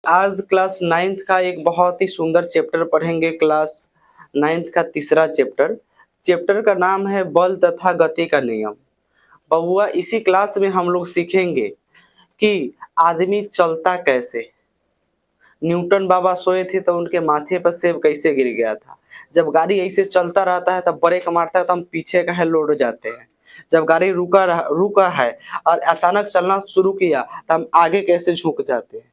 आज class 9th का एक बहुत ही सुंदर चैप्टर पढ़ेंगे। क्लास 9th का तीसरा चैप्टर। चैप्टर का नाम है बल तथा गति का नियम। बबुआ, इसी क्लास में हम लोग सीखेंगे कि आदमी चलता कैसे। न्यूटन बाबा सोए थे तो उनके माथे पर सेब कैसे गिर गया था। जब गाड़ी ऐसे चलता रहता है तब ब्रेक मारता है तो हम पीछे का है लौट जाते हैं। जब गाड़ी रुका है और अचानक चलना शुरू किया तो हम आगे कैसे झुक जाते हैं।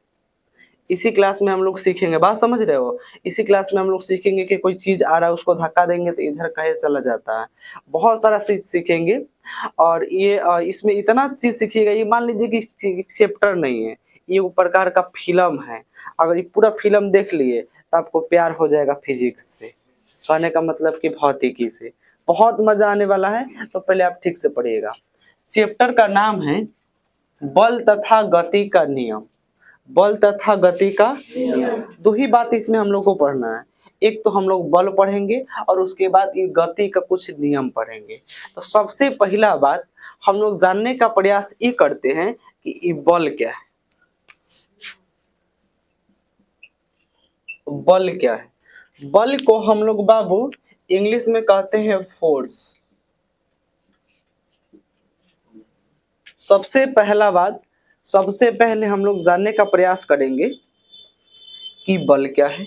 इसी क्लास में हम लोग सीखेंगे। बात समझ रहे हो? इसी क्लास में हम लोग सीखेंगे कि कोई चीज आ रहा है उसको धक्का देंगे तो इधर कहे चला जाता है। बहुत सारा चीज सीखेंगे और ये इसमें इतना चीज सीखिएगा। ये मान लीजिए कि चैप्टर नहीं है, ये एक प्रकार का फिल्म है। अगर ये पूरा फिल्म देख लिए तो आपको प्यार हो जाएगा फिजिक्स से। कहने का मतलब कि भौतिकी से। बहुत मजा आने वाला है, तो पहले आप ठीक से पढ़िएगा। चैप्टर का नाम है बल तथा गति का नियम। बल तथा गति का नियम। दो ही बात इसमें हम लोग को पढ़ना है। एक तो हम लोग बल पढ़ेंगे और उसके बाद ये गति का कुछ नियम पढ़ेंगे। तो सबसे पहला बात हम लोग जानने का प्रयास ये करते हैं कि ये बल क्या है। बल क्या है? बल को हम लोग बाबू इंग्लिश में कहते हैं फोर्स। सबसे पहला बात, सबसे पहले हम लोग जानने का प्रयास करेंगे कि बल क्या है।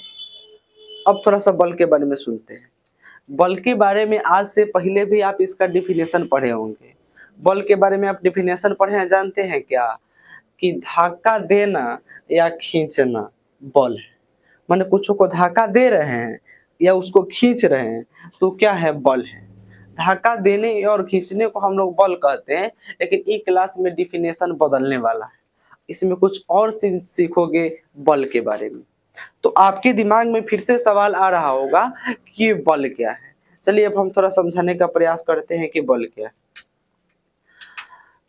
अब थोड़ा सा बल के बारे में सुनते हैं। बल के बारे में आज से पहले भी आप इसका डिफिनेशन पढ़े होंगे। बल के बारे में आप डिफिनेशन पढ़े हैं, जानते हैं क्या? कि धक्का देना या खींचना बल है। माने कुछ को धक्का दे रहे हैं या उसको खींच रहे हैं तो क्या है? बल है। धक्का देने और खींचने को हम लोग बल कहते हैं, लेकिन ई क्लास में डिफिनेशन बदलने वाला है। इसमें कुछ और सीखोगे बल के बारे में, तो आपके दिमाग में फिर से सवाल आ रहा होगा कि ये बल क्या है। चलिए अब हम थोड़ा समझाने का प्रयास करते हैं कि बल क्या है।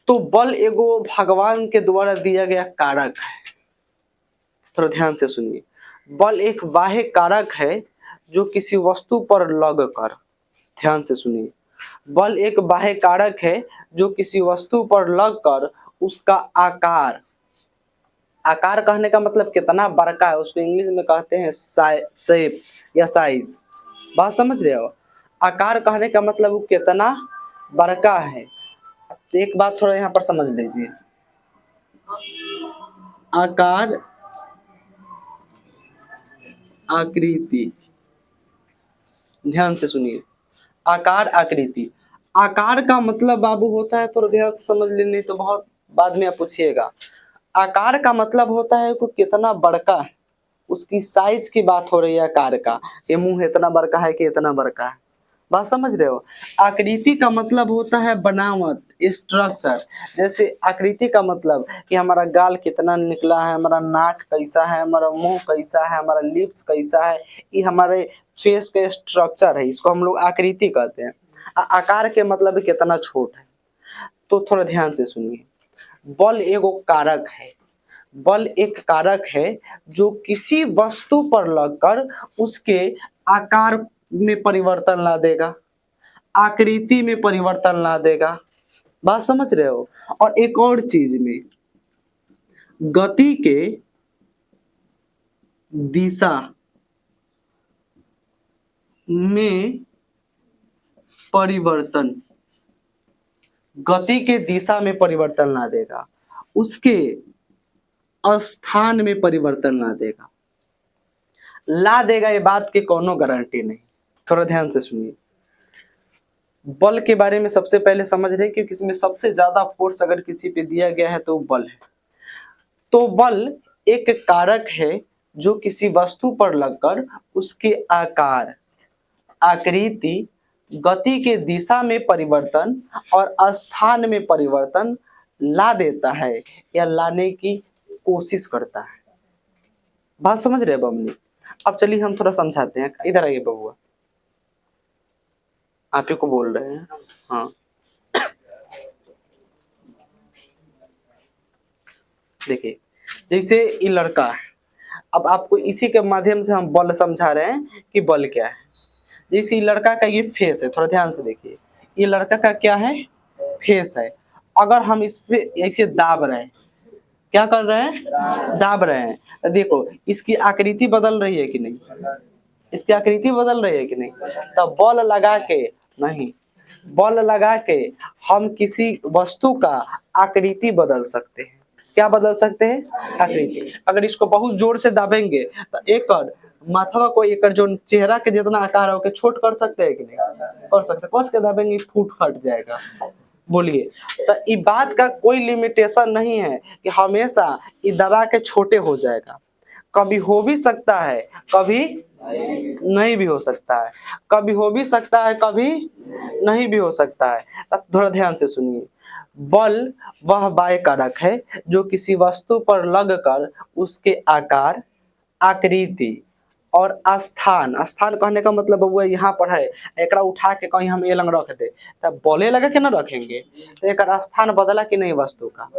तो बल एगो भगवान के द्वारा दिया गया कारक है। थोड़ा ध्यान से सुनिए। बल एक बाह्य कारक है जो किसी वस्तु पर लगकर, ध्यान से सुनिए, बल एक बाह्य कारक है जो किसी वस्तु पर लगकर उसका आकार, आकार कहने का मतलब कितना बड़का है, उसको इंग्लिश में कहते हैं शेप या साइज। बात समझ रहे हो? आकार कहने का मतलब वो कितना बड़का है। तो एक बात थोड़ा यहाँ पर समझ लीजिए। आकार, आकृति, ध्यान से सुनिए। आकार, आकृति। आकार का मतलब बाबू होता है, थोड़ा ध्यान से समझ लेने, तो बहुत बाद में आप पूछिएगा। आकार का मतलब होता है कि कितना बड़का है, उसकी साइज की बात हो रही है। आकार का, ये मुंह इतना बड़का है कि इतना बड़का है। बात समझ रहे हो? आकृति का मतलब होता है बनावट, स्ट्रक्चर। जैसे आकृति का मतलब कि हमारा गाल कितना निकला है, हमारा नाक कैसा है, हमारा मुंह कैसा है, हमारा लिप्स कैसा है, ये हमारे फेस का स्ट्रक्चर है, इसको हम लोग आकृति कहते हैं। आकार के मतलब कितना छोट है। तो थोड़ा ध्यान से सुनिए। बल एगो कारक है। बल एक कारक है जो किसी वस्तु पर लगकर उसके आकार में परिवर्तन ला देगा, आकृति में परिवर्तन ला देगा। बात समझ रहे हो? और एक और चीज में, गति के दिशा में परिवर्तन, गति के दिशा में परिवर्तन ला देगा, उसके स्थान में परिवर्तन ला देगा। ये बात की कोनो गारंटी नहीं। थोड़ा ध्यान से सुनिए। बल के बारे में सबसे पहले समझ रहे हैं कि किसी में सबसे ज्यादा फोर्स अगर किसी पे दिया गया है तो बल है। तो बल एक कारक है जो किसी वस्तु पर लगकर उसके आकार, आकृति, गति के दिशा में परिवर्तन और स्थान में परिवर्तन ला देता है या लाने की कोशिश करता है। बात समझ रहे हैं बमनी? अब चलिए हम थोड़ा समझाते हैं। इधर आइए बबुआ, आप ही को बोल रहे हैं। हाँ, देखिए, जैसे ये लड़का है, अब आपको इसी के माध्यम से हम बल समझा रहे हैं कि बल क्या है। जैसे लड़का का ये फेस है, थोड़ा ध्यान से देखिए। ये लड़का का क्या है? फेस है। अगर हम इस पे ऐसे दाब रहे हैं, क्या कर रहे हैं, दाब रहे हैं। तो देखो इसकी आकृति बदल रही है कि नहीं, इसकी आकृति बदल रही है कि नहीं। तब बल लगा के, नहीं, बल लगा के हम किसी वस्तु का आकृति बदल सकते हैं। क्या बदल सकते हैं, आकृति। अगर इसको बहुत जोर से दाबेंगे तो एक माथवा को एक जो चेहरा के जितना आकार है ओके छोट कर सकते हैं कि नहीं, कर सकते। कस के दाबेंगे फूट फट जाएगा। बोलिए, तो इस बात का कोई लिमिटेशन नहीं है कि हमेशा ये दबा के छोटे हो जाएगा। कभी हो भी सकता है, कभी नहीं भी हो सकता है, कभी हो भी सकता है, कभी नहीं भी हो सकता है। अब थोड़ा ध्यान से सुनिए। बल वह बाह्य कारक है जो किसी वस्तु पर लगकर उसके आकार, आकृति और स्थान, स्थान कहने का मतलब वो यहाँ पर है, एकरा उठा के कहीं हम ये लंग रख दे तब बोले लगा के ना रखेंगे, तो एक स्थान बदला कि नहीं वस्तु का।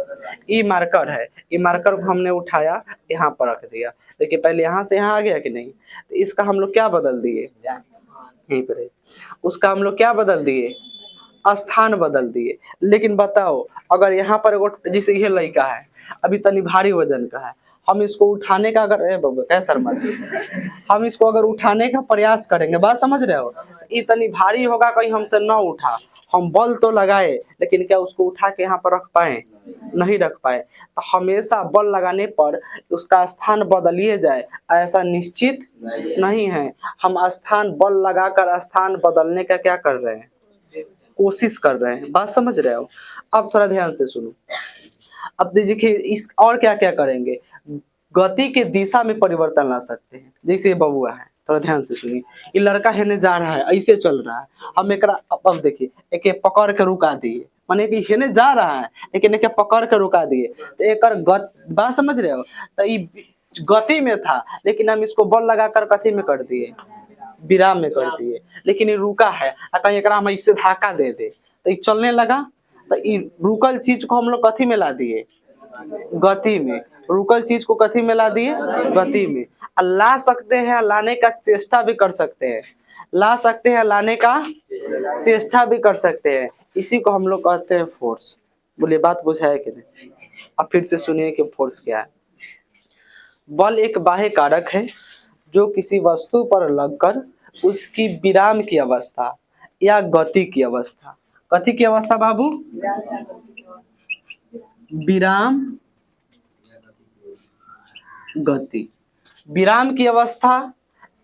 ई मार्कर है, ई मार्कर को हमने उठाया यहाँ पर रख दिया, देखिए पहले यहाँ से यहाँ आ गया कि नहीं। तो इसका हम लोग क्या बदल दिए, यहीं पर है। उसका हम लोग क्या बदल दिए, स्थान बदल दिए। लेकिन बताओ अगर यहाँ पर एगो जैसे ये लड़का है अभी तनी भारी वजन का है, हम इसको उठाने का अगर कैसा हम इसको अगर उठाने का प्रयास करेंगे, बात समझ रहे हो, इतनी भारी होगा कहीं हमसे ना उठा, हम बल तो लगाए लेकिन क्या उसको उठा के यहाँ पर रख पाए, नहीं रख पाए। तो हमेशा बल लगाने पर उसका स्थान बदलिए जाए ऐसा निश्चित नहीं है। हम स्थान बल लगाकर स्थान बदलने का क्या कर रहे हैं, कोशिश कर रहे हैं। बात समझ रहे हो। अब थोड़ा ध्यान से सुनो। अब देखिए इस और क्या क्या करेंगे, गति के दिशा में परिवर्तन ला सकते हैं। जैसे ये बबुआ है, थोड़ा ध्यान से सुनिए, ये लड़का हेने जा रहा है, ऐसे चल रहा है, हम एकरा अब देखिए एक पकड़ के रुका दिए, माने कि हेने जा रहा है लेकिन एक पकड़ के रुका दिए, तो एक बात समझ रहे हो। तो ये गति में था लेकिन हम इसको बल लगाकर कथी में कर दिए, विराम में कर दिए। लेकिन ये रुका है, कहीं एकरा हम इससे धक्का दे दे तो ये चलने लगा, तो ये रुकल चीज को हम लोग कथी में ला दिए, गति में। रुकल चीज को कथी में ला दिए, गति में। ला सकते हैं, लाने का चेष्टा भी कर सकते हैं, ला सकते हैं, लाने का चेष्टा भी कर सकते हैं। इसी को हम लोग कहते हैं फोर्स। बोलिए बात बुझाया कि नहीं। अब फिर से सुनिए कि फोर्स क्या है। बल एक बाह्य कारक है जो किसी वस्तु पर लगकर उसकी विराम की अवस्था या गति की अवस्था, कथी की अवस्था बाबू, विराम, गति, विराम की अवस्था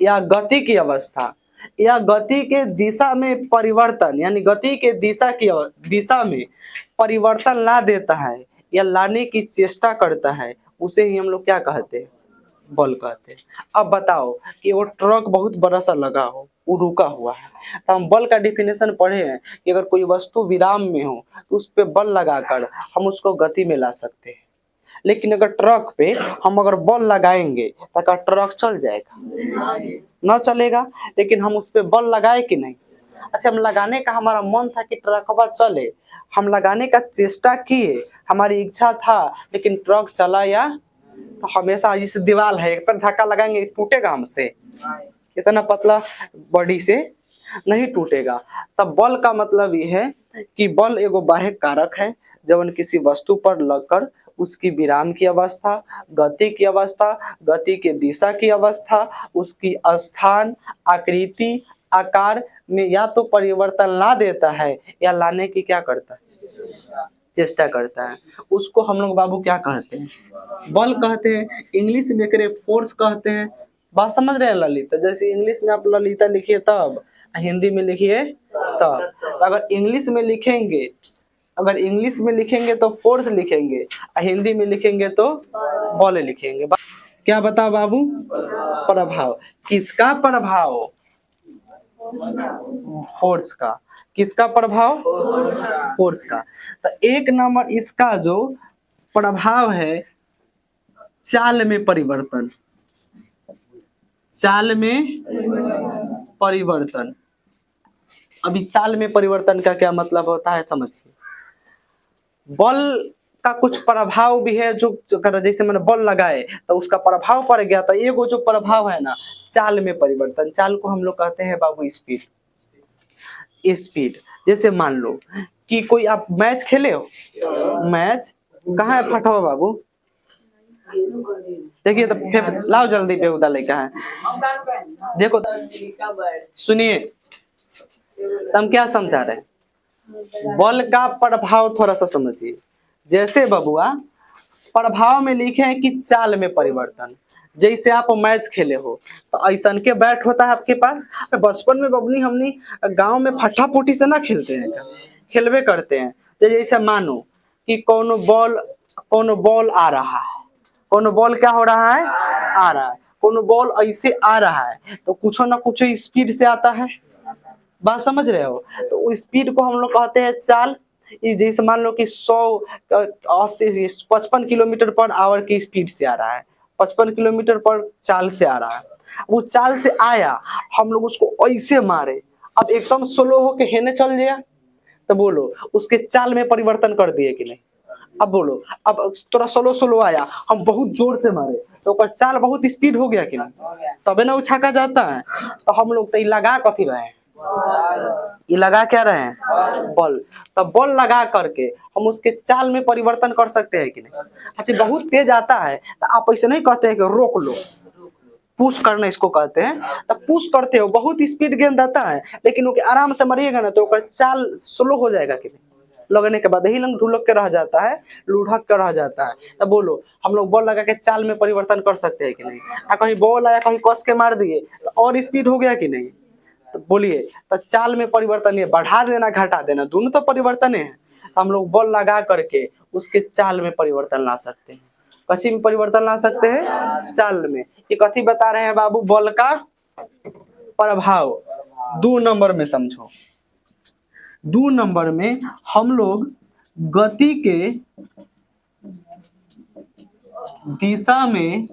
या गति की अवस्था या गति के दिशा में परिवर्तन, यानी गति के दिशा में परिवर्तन ला देता है या लाने की चेष्टा करता है, उसे ही हम लोग क्या कहते हैं, बल कहते हैं। अब बताओ कि वो ट्रक बहुत बड़ा सा लगा हो, वो रुका हुआ है, तो हम बल का डिफिनेशन पढ़े हैं कि अगर कोई वस्तु विराम में हो तो उस पर बल लगाकर हम उसको गति में ला सकते हैं। लेकिन अगर ट्रक पे हम अगर बल लगाएंगे तो क्या ट्रक चल जाएगा, ना चलेगा। लेकिन हम उस पर बल लगाए कि नहीं, अच्छा हम लगाने का हमारा मन था कि ट्रकवा चले, हम लगाने का चेष्टा किए, हमारी इच्छा था, लेकिन ट्रक चला या, तो हमेशा जैसे दीवार है एक पर धक्का लगाएंगे टूटेगा हमसे, इतना पतला बॉडी से नहीं टूटेगा। तब बल का मतलब ये है कि बल एगो बाह्य कारक है जब किसी वस्तु पर लगकर उसकी विराम की अवस्था, गति की अवस्था, गति के दिशा की अवस्था, उसकी स्थान, आकृति, आकार में या तो परिवर्तन ला देता है या लाने की क्या करता है, चेष्टा करता है। उसको हम लोग बाबू क्या कहते हैं, बल कहते हैं। इंग्लिश में करे फोर्स कहते हैं। बात समझ रहे हैं ललिता, जैसे इंग्लिश में आप ललिता लिखिए तब, हिंदी में लिखिए तब। अगर इंग्लिश में लिखेंगे, अगर इंग्लिश में लिखेंगे तो फोर्स लिखेंगे, हिंदी में लिखेंगे तो बल लिखेंगे। क्या बताओ बाबू, प्रभाव, किसका प्रभाव, फोर्स का, किसका प्रभाव, फोर्स का। तो एक नंबर इसका जो प्रभाव है, चाल में परिवर्तन, चाल में परिवर्तन। अभी चाल में परिवर्तन का क्या मतलब होता है समझिए। बल का कुछ प्रभाव भी है जो जैसे मैंने बल लगाए तो उसका प्रभाव पड़ गया, तो एगो जो प्रभाव है ना, चाल में परिवर्तन। चाल को हम लोग कहते हैं बाबू स्पीड, स्पीड। जैसे मान लो कि कोई आप मैच खेले हो, मैच कहाँ है फटवा बाबू, देखिए तो लाओ जल्दी बेहुदा लेकर है। देखो सुनिए, तो हम क्या समझा रहे हैं, बल का प्रभाव थोड़ा सा समझिए। जैसे बबुआ प्रभाव में लिखे हैं कि चाल में परिवर्तन, जैसे आप मैच खेले हो तो ऐसन के बैट होता है आपके पास। बचपन में बबनी हमनी गांव में फट्टा पुटी से ना खेलते हैं क्या? खेलवे करते हैं। तो जैसे मानो कि कोनो बॉल आ रहा है, कोनो बॉल क्या हो रहा है, आ रहा है, कोनो बॉल ऐसे आ रहा है तो कुछ ना कुछ स्पीड से आता है। बात समझ रहे हो? तो उस स्पीड को हम लोग कहते हैं चाल। ये जैसे मान लो कि 55 किलोमीटर पर आवर की स्पीड से आ रहा है, 55 किलोमीटर पर चाल से आ रहा है। वो चाल से आया, हम लोग उसको ऐसे मारे, अब एकदम स्लो होके हेने चल गया, तो बोलो उसके चाल में परिवर्तन कर दिए कि नहीं? अब बोलो, अब थोड़ा स्लो स्लो आया, हम बहुत जोर से मारे तो ओकर चाल बहुत स्पीड हो गया कि नहीं? तबे ना उछाका जाता है। तो हम लोग तो लगा कथी रहे हैं, ये लगा क्या रहे हैं, बल। तब बल लगा करके हम उसके चाल में परिवर्तन कर सकते हैं कि नहीं? अच्छा बहुत तेज आता है तो आप ऐसे नहीं कहते हैं कि रोक लो, पुश करना इसको कहते हैं। तब पुश करते हो, बहुत स्पीड गेंद आता है लेकिन वो आराम से मरिएगा ना तो ओकर चाल स्लो हो जाएगा कि नहीं? लगने के बाद ही लंग ढुलक के रह जाता है, लुढ़क के रह जाता है। तब बोलो हम लोग बॉल लगा के चाल में परिवर्तन कर सकते हैं कि नहीं? कहीं बॉल आया कहीं कस के मार दिए तो और स्पीड हो गया कि नहीं? तो बोलिए, तो चाल में परिवर्तन है, बढ़ा देना घटा देना दोनों तो परिवर्तन है। हम लोग बॉल लगा करके उसके चाल में परिवर्तन ला सकते हैं। कथी में परिवर्तन ला सकते हैं, चाल में। ये कथी बता रहे हैं बाबू, बल का प्रभाव। 2 नंबर में समझो, 2 नंबर में हम लोग गति के दिशा में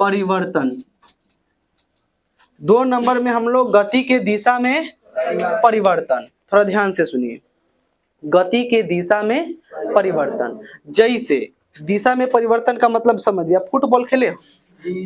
परिवर्तन, 2 नंबर में हम लोग गति के दिशा में परिवर्तन, थोड़ा ध्यान से सुनिए, गति के दिशा में परिवर्तन। जैसे दिशा में परिवर्तन का मतलब समझिए, आप फुटबॉल खेले,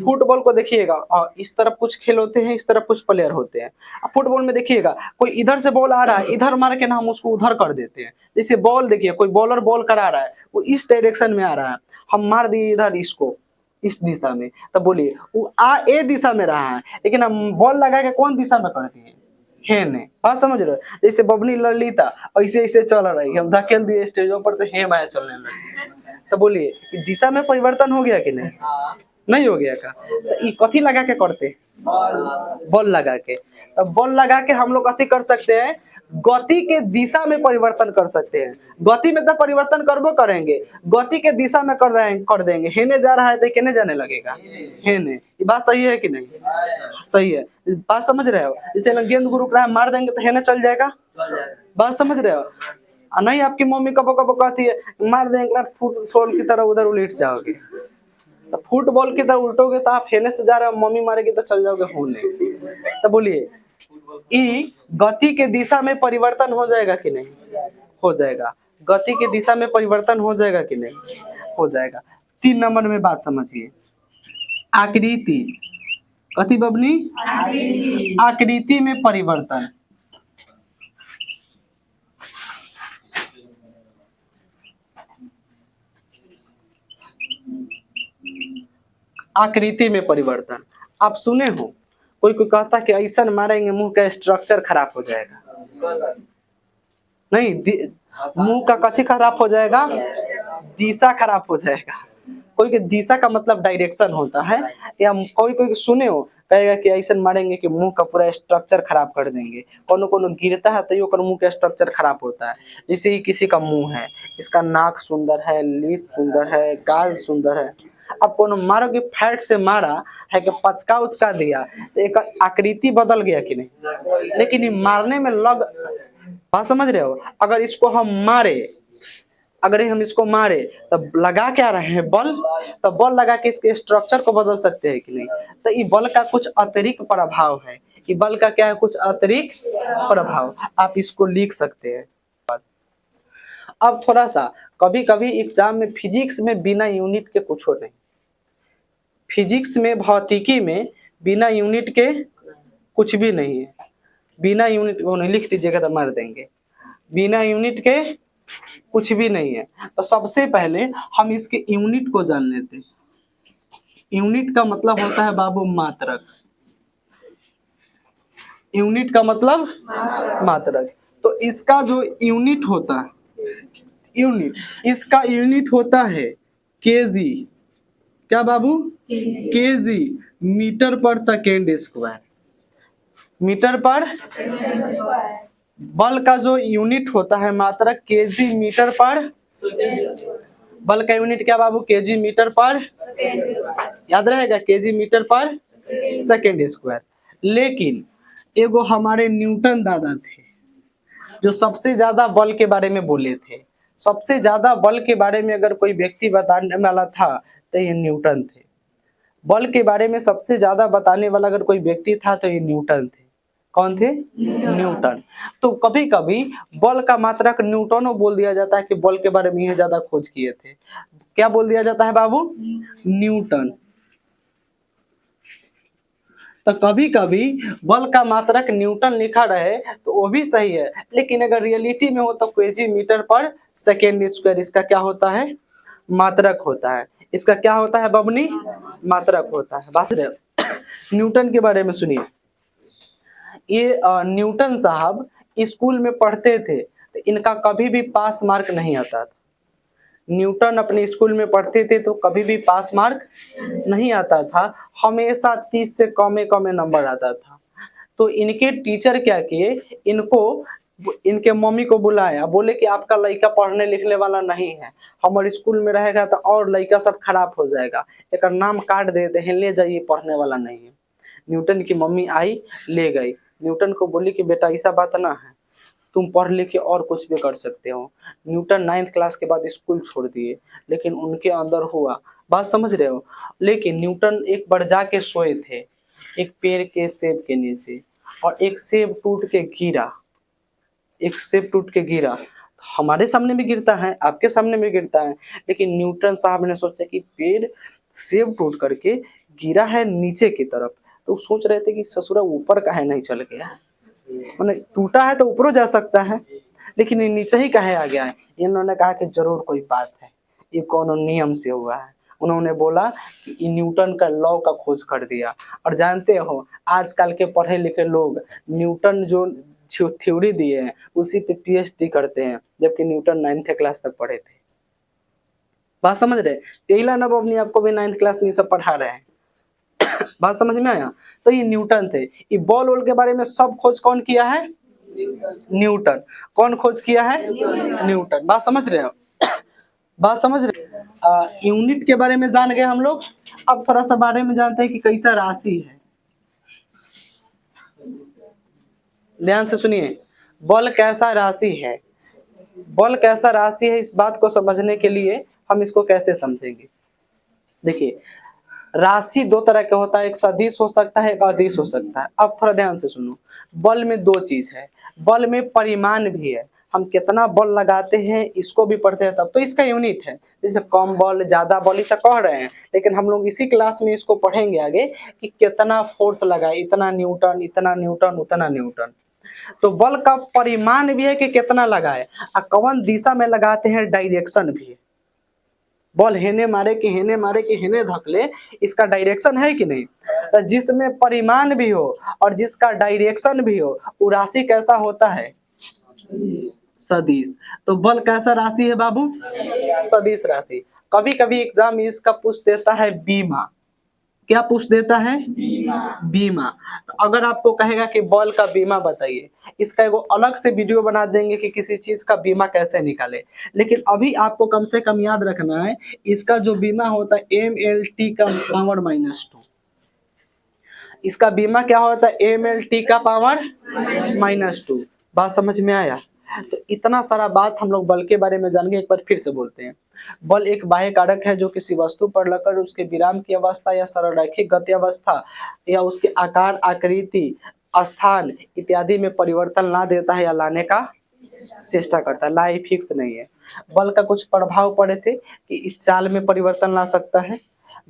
फुटबॉल को देखिएगा इस तरफ कुछ खेल होते हैं, इस तरफ कुछ प्लेयर होते हैं। अब फुटबॉल में देखिएगा कोई इधर से बॉल आ रहा है, इधर मार के ना हम उसको उधर कर देते हैं। जैसे बॉल देखिए, कोई बॉलर बॉल करा रहा है, वो इस डायरेक्शन में आ रहा है, हम मार दिए इधर इसको इस दिशा में, तब बोलिए वो ए दिशा में रहा है लेकिन हम बॉल लगा के कौन दिशा में कर दिए, हे ने। बात समझ रहे हो? जैसे बबनी ललिता ऐसे ऐसे चल रही, हम धकेल दिए स्टेजों पर से, हे माया चलने लगी, तो बोलिए दिशा में परिवर्तन हो गया कि नहीं? नहीं हो गया का? तो ये कथी लगा के करते, बॉल लगा के। तब बॉल लगा के हम लोग कथी कर सकते हैं, गति के दिशा में परिवर्तन कर सकते हैं। गति में तो परिवर्तन करबो करेंगे, गति के दिशा में कर रहे हैं, कर देंगे। हेने जा रहा है तो केने जाने लगेगा, हेने। ये बात सही है कि नहीं? सही है। बात समझ रहे हो? जैसे गेंद गुरु रहा है, मार देंगे तो हेने चल जाएगा। बात समझ रहे हो? नहीं आपकी मम्मी कबो कबो कहती है मार देंगे फुटबॉल की तरह उधर उलट जाओगे, तो फुटबॉल की तरह उल्टोगे तो आप हेने से जा रहे हो, मम्मी मारेगी तो चल जाओगे होने। तो बोलिए ई गति के दिशा में परिवर्तन हो जाएगा कि नहीं? हो जाएगा। गति की दिशा में परिवर्तन हो जाएगा कि नहीं? हो जाएगा। 3 नंबर में बात समझिए, आकृति। कथी बबनी, आकृति में परिवर्तन। आकृति में परिवर्तन आप सुने हो, कोई कोई कहता कि ऐसा मारेंगे मुंह का स्ट्रक्चर खराब हो जाएगा। नहीं, मुंह का कथी खराब हो जाएगा, दिशा खराब हो जाएगा। कोई के दिशा का मतलब डायरेक्शन होता है, या कोई कोई सुने हो कहेगा कि ऐसा मारेंगे कि मुंह का पूरा स्ट्रक्चर खराब कर देंगे। कोनो कोनो गिरता है तो ये मुंह का स्ट्रक्चर खराब होता है। जैसे ही किसी का मुंह है, इसका नाक सुंदर है, लिप सुंदर है, गाल सुंदर है, अब कोनो मारो कि फैट से मारा है कि पचका उचका दिया तो एक आकृति बदल गया कि नहीं? लेकिन ये मारने में लग, बात समझ रहे हो? अगर इसको हम मारे, अगर हम इसको मारे तब लगा क्या रहे हैं, बल। तो बल लगा के इसके स्ट्रक्चर को बदल सकते हैं कि नहीं? तो ये बल का कुछ अतिरिक्त प्रभाव है, ये बल का क्या है, कुछ अतिरिक्त प्रभाव। आप इसको लिख सकते हैं। अब थोड़ा सा कभी कभी एग्जाम में फिजिक्स में बिना यूनिट के कुछ हो नहीं, फिजिक्स में भौतिकी में बिना यूनिट के कुछ भी नहीं है। बिना यूनिट को नहीं लिख दीजिएगा तो मार देंगे। बिना यूनिट के कुछ भी नहीं है। तो सबसे पहले हम इसके यूनिट को जान लेते हैं। यूनिट का मतलब होता है बाबू मात्रक। यूनिट का मतलब मात्रक। तो इसका जो यूनिट होता है, यूनिट, इसका यूनिट होता है केजी। क्या बाबू? केजी, मीटर पर सेकेंड स्क्वायर। मीटर पर, बल का जो यूनिट होता है मात्रक केजी मीटर पर, बल का यूनिट क्या बाबू? केजी मीटर पर, याद रहेगा, केजी मीटर पर सेकेंड स्क्वायर। लेकिन एगो हमारे न्यूटन दादा थे जो सबसे ज्यादा बल के बारे में बोले थे। सबसे ज्यादा बल के बारे में अगर कोई व्यक्ति बताने वाला था तो ये न्यूटन थे। बल के बारे में सबसे ज्यादा बताने वाला अगर कोई व्यक्ति था तो ये न्यूटन थे। कौन थे? न्यूटन। तो कभी कभी बल का मात्रक न्यूटनों बोल दिया जाता है कि बल के बारे में ये ज्यादा खोज किए थे। क्या बोल दिया जाता है बाबू? न्यूटन। तो कभी कभी बल का मात्रक न्यूटन लिखा रहे तो वो भी सही है, लेकिन अगर रियलिटी में हो तो केजी मीटर पर सेकेंड स्क्वायर इसका क्या होता है? मात्रक होता है। इसका क्या होता है बबनी? मात्रक होता है। बस न्यूटन के बारे में सुनिए। ये न्यूटन साहब स्कूल में पढ़ते थे तो इनका कभी भी पास मार्क नहीं आता था। न्यूटन अपने स्कूल में पढ़ते थे तो कभी भी पास मार्क नहीं आता था, हमेशा 30 से कम नंबर आता था। तो इनके टीचर क्या किए, इनको, इनके मम्मी को बुलाया, बोले कि आपका लड़का पढ़ने लिखने वाला नहीं है, हमारे स्कूल में रहेगा तो और लड़का सब खराब हो जाएगा, एक नाम काट देते हैं, ले जाइए, पढ़ने वाला नहीं है। न्यूटन की मम्मी आई, ले गई। न्यूटन को बोली कि बेटा ऐसा बात ना है, तुम पढ़ लिख के और कुछ भी कर सकते हो। न्यूटन 9th क्लास के बाद स्कूल छोड़ दिए, लेकिन उनके अंदर हुआ, बात समझ रहे हो। लेकिन न्यूटन एक बार जाके सोए थे एक पेड़ के सेब के नीचे, और एक सेब टूट के गिरा। एक सेब टूट के गिरा, हमारे सामने भी गिरता है, आपके सामने भी गिरता है, लेकिन न्यूटन साहब ने सोचा कि पेड़ सेब टूट करके गिरा है नीचे की तरफ, तो सोच रहे थे कि ससुरा ऊपर काहे नहीं चल गया, मैंने टूटा है तो ऊपर जा सकता है, लेकिन ये नीचे ही काहे आ गया है। इन्होंने कहा कि जरूर कोई बात है, ये कौन नियम से हुआ है। उन्होंने बोला कि न्यूटन का लॉ का खोज कर दिया। और जानते हो आजकल के पढ़े लिखे लोग न्यूटन जो थ्योरी दिए हैं उसी पे पीएचडी करते हैं, जबकि न्यूटन 9th क्लास तक पढ़े थे। बात समझ रहे? यही ला नब अपनी आपको भी 9th क्लास में सब पढ़ा रहे हैं। बात समझ में आया? तो ये न्यूटन थे। ये बॉल वॉल के बारे में सब खोज कौन किया है? न्यूटन। कौन खोज किया है? न्यूटन। बात समझ रहे हो? बात समझ रहे? यूनिट के बारे में जान गए हम लोग। अब थोड़ा सा बारे में जानते हैं कि कैसा राशि है। ध्यान से सुनिए, बल कैसा राशि है। बल कैसा राशि है, इस बात को समझने के लिए हम इसको कैसे समझेंगे। देखिए, राशि दो तरह का होता है, एक सदिश हो सकता है, एक अदिश हो सकता है। अब थोड़ा ध्यान से सुनो, बल में दो चीज है, बल में परिमाण भी है, हम कितना बल लगाते हैं इसको भी पढ़ते हैं, तब तो इसका यूनिट है। जैसे कम बल, ज्यादा बल, ये तो कह रहे हैं, लेकिन हम लोग इसी क्लास में इसको पढ़ेंगे आगे कि कितना फोर्स लगाए, इतना न्यूटन, इतना न्यूटन, उतना न्यूटन। तो बल का परिमाण भी है कि कितना लगाए, और कौन दिशा में लगाते हैं, डायरेक्शन भी है। बॉल हेने मारे कि हेने मारे कि हेने धकले, इसका डायरेक्शन है कि नहीं। तो जिसमें परिमाण भी हो और जिसका डायरेक्शन भी हो, वो राशि कैसा होता है? सदिश। तो बल कैसा राशि है बाबू? सदिश राशि। कभी कभी एग्जाम में इसका पूछ देता है बीमा। क्या पूछ देता है? बीमा। तो अगर आपको कहेगा कि बॉल का बीमा बताइए, इसका एगो अलग से वीडियो बना देंगे कि किसी चीज का बीमा कैसे निकाले। लेकिन अभी आपको कम से कम याद रखना है, इसका जो बीमा होता है MLT का पावर -2। इसका बीमा क्या होता है? MLT का पावर -2। बात समझ में आया? तो इतना सारा बात हम लोग बल के बारे में जान गए। एक बार फिर से बोलते हैं, बल एक बाह्य कारक है जो किसी वस्तु पर लगकर उसके विराम की अवस्था या सरलरैखिक गति अवस्था या उसके आकार, आकृति, स्थान इत्यादि में परिवर्तन ला देता है या लाने का चेष्टा करता है। लाई फिक्स नहीं है। बल का कुछ प्रभाव पड़े थे कि इस चाल में परिवर्तन ला सकता है,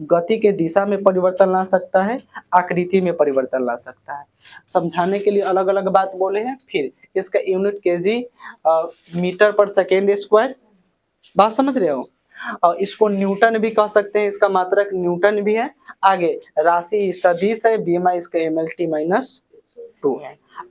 गति के दिशा में परिवर्तन ला सकता है, आकृति में परिवर्तन ला सकता है। समझाने के लिए अलग अलग बात बोले हैं। फिर इसका यूनिट केजी मीटर पर सेकेंड स्क्वायर, बात समझ रहे हो। और इसको न्यूटन भी कह सकते हैं, इसका मात्रक न्यूटन भी है। आगे राशि सदिश है, बीमा इसका MLT-2 है। अब